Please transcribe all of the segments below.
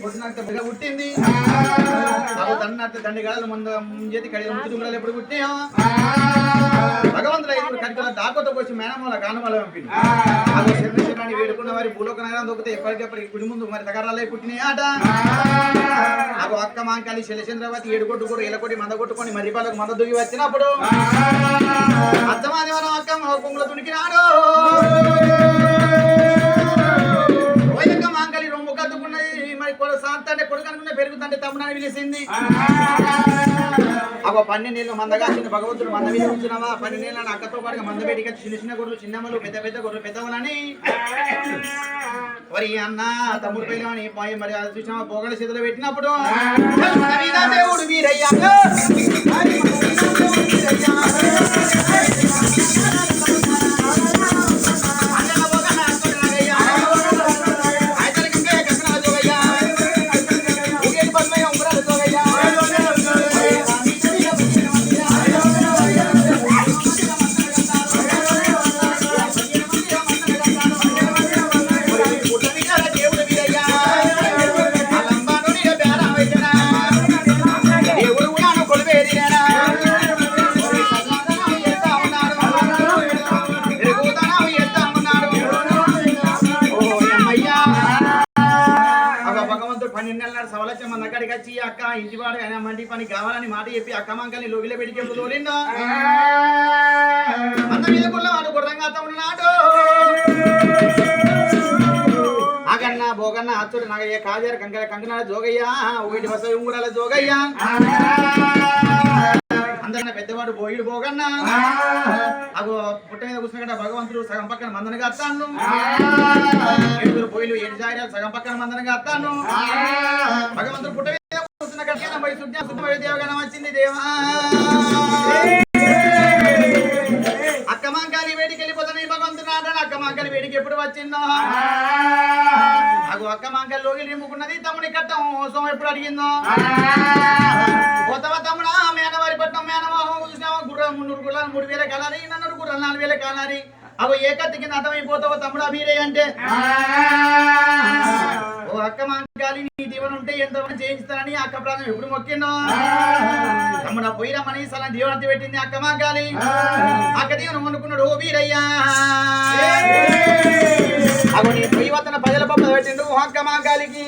పుట్టినాక పుట్టింది తండ్రి గడలు ముంజేతి కడిగి ముద్దులు ఎప్పుడు పుట్టినా భగవంతుడు ఐదుగురు కడికల దాకోతో వచ్చి మేనమాల కానమాల పంపింది అదో శరణి వేడుకున్న వారి భూలోక నగరం దొక్కితే ఎప్పటికెప్పటికి గుడి ముందు మరి తగరాలే పుట్టినాయి ఆట నాకు అక్క మాంకాలి శైలచంద్రవతి ఏడుకొట్టుకోరు ఇలకొట్టి మంద కొట్టుకొని మరి పాలకు మంద దుగి వచ్చినప్పుడు అత్తమాదివారం అక్క కొంగుల తునికినాడు మాంకాలి రొమ్ము కద్దుకున్నది మరి శాంత అంటే కొడుకు అనుకున్న పెరుగుతుంటే తమ్ముడని పిలిచింది అవ 12 మందగా చిన్న భగవంతుడు మంద మీద ఉంచినావా 12 అక్కతో పాటుగా మంద బయటికి చిన్న చిన్న గొర్రెలు చిన్నమ్మలు పెద్ద పెద్ద గొర్రెలు పెద్దవలని మరి అన్న తమ్ముడు పైన మరి అది చూసినా పోగల చేతిలో పెట్టినప్పుడు దేవుడు వీరయ్యా అక్క ఇంటివాడు ఆయన మండి పని కావాలని మాట చెప్పి అక్క మంకల్ని లోగిలో పెడికి తోలిందో అంత మీద వాడు గుర్రంగా ఉన్నాడు ఆగన్న బోగన్న అచ్చుడు నాగయ్య కాజారు కంకర కంకనాల జోగయ్యా ఒకటి బస ఉంగురాల జోగయ్యా అందరిన పెద్దవాడు బోయిడు బోగన్న అగో పుట్ట మీద కూర్చున్న భగవంతుడు సగం పక్కన మందనగా అత్తాను ఏడుగురు బోయిలు 7 జాయిరాలు సగం పక్కన మందనగా అత్తాను భగవంతుడు పుట్ట దేవగణం వచ్చింది దేవా అక్క మాంకాలి వేడికి వెళ్ళిపోతాను భగవంతుడు అంటాడు అక్క మాంకాలి వేడికి ఎప్పుడు వచ్చిందో అగో అక్క మాంకాలి లోగిలి నింపుకున్నది తమ్ముని కట్టం సోమ ఎప్పుడు అడిగిందో పోతావా తమ్ముడా మేనవారి పట్నం మేనమోహం చూసినావా గుర్రం 3,000 కాలారి నన్ను గుర్రం 4,000 కాలారి అగో ఏ కత్తి కింద అర్థమైపోతావో తమ్ముడా మీరే అంటే ఓ అక్క మాంకాలి నీ దీవెన ఉంటే ఎంతమంది చేయిస్తానని అక్క ప్రాణం ఎప్పుడు మొక్కిందో తమ్ముడా పోయిరమ్మని సలా దీవెన పెట్టింది అక్క మాంకాలి అక్క దీవెన అనుకున్నాడు ఓ వీరయ్యా అగో నీ పొయ్యి వద్దన ప్రజల పప్ప పెట్టిండు అక్క మాంకాలికి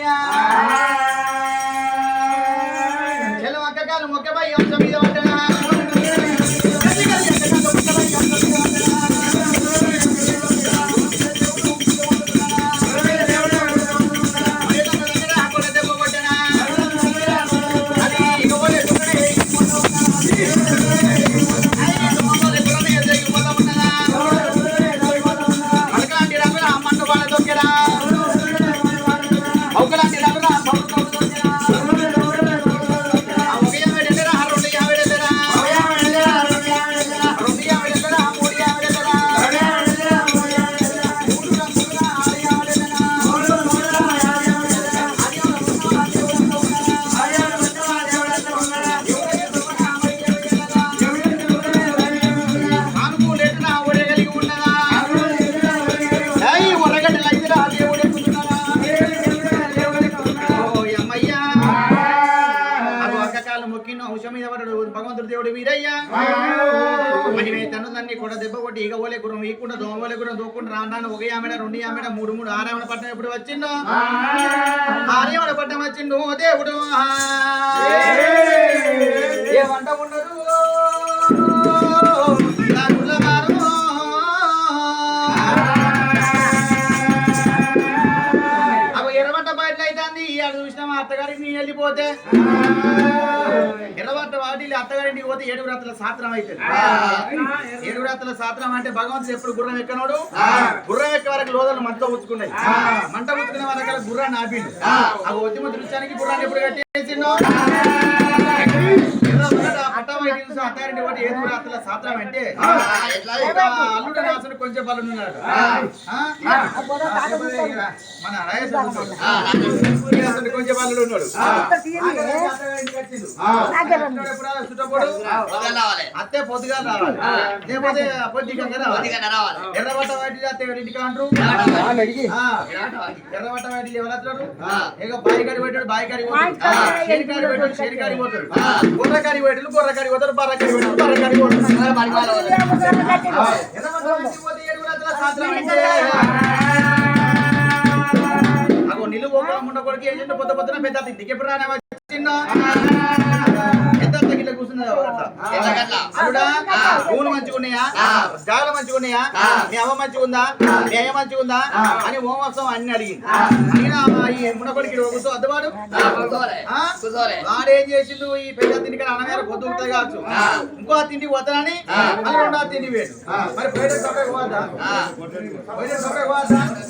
చెల్లం అక్క కాలు మొక్కపై అంశం మీద పట్టనా భగవంతుడు దేవుడు వీరయ్యా మరి తను దాన్ని కూడా దెబ్బ కొట్టి ఈగ ఓలే గురం ఈకుండా దోమలే గురం దూకుండా రాను 1 ఆమెడ 2 ఆమెడ 3 6 ఆమెడ పట్టణం ఎప్పుడు వచ్చిందో 6 ఆమెడ పట్టణం వచ్చిండు దేవుడు ఏమంట ఉండరు అవి ఎర్రబట్ట బయట అవుతుంది అది చూసిన మా అత్తగారికి నీ వెళ్ళిపోతే ఎర్రబట్ట వాటిల్లి అత్తగారింటికి పోతే 7 రాత్రుల సాత్రం అవుతుంది 7 రాత్రుల సాత్రం అంటే భగవంతుడు ఎప్పుడు గుర్రం ఎక్కనోడు గుర్రం ఎక్కే వరకు లోదలు మంట ఉచ్చుకున్నాయి మంట ఉచ్చుకునే వరకు గుర్రాన్ని ఆపిండు ఆ ఒత్తిమ దృశ్యానికి గుర్రాన్ని ఎప్పుడు కట్టేసిండు పట్ట అత్తవాడి చూసి అత్తారింటి ఒకటి ఏదో రాత్రుల సాత్రం అంటే అల్లుడు నాసుడు కొంచెం బలు ఉన్నాడు మన రాజేశ్వరుడు కొంచెం బల్లుడు ఉన్నాడు అత్తే పొద్దుగా రావాలి లేకపోతే పొద్దుగా రావాలి ఎర్రబట్ట వాటి అత్తే ఇంటికి అంటారు ఎర్రబట్ట వాటి ఎవరు ఇక బాయికాడి పెట్టాడు బాయికాడి పోతాడు షేరికాడి పెట్టాడు షేరికాడి పోతాడు గొర్రకాడి పెట్టాడు గొర్రకాడి పోతాడు బర్రకాడి పెట్టాడు బర్రకాడి పోతాడు అగో నిలువు ముండ కొడుకు ఏం చేసిన పొద్దు పొద్దున పెద్ద తిండికి ఎప్పుడు రానే చిన్న ఎంత తగిలి కూర్చున్నదా పూలు మంచిగా ఉన్నాయా జాగలు మంచిగా ఉన్నాయా మీ అమ్మ మంచిగా ఉందా మీ అయ్య మంచిగా ఉందా అని ఓమోత్సవం అన్ని అడిగింది అడిగిన ఈ మునకొడికి కూర్చో అద్దవాడు వాడేం చేసిండు ఈ పెద్ద తిండికి అన్నగారు పొద్దుతాయి కావచ్చు ఇంకో తిండికి పోతానని మళ్ళీ రెండో తిండి వేడు మరి బయట సొక్కకు పోతా బయట సొక్కకు పోతా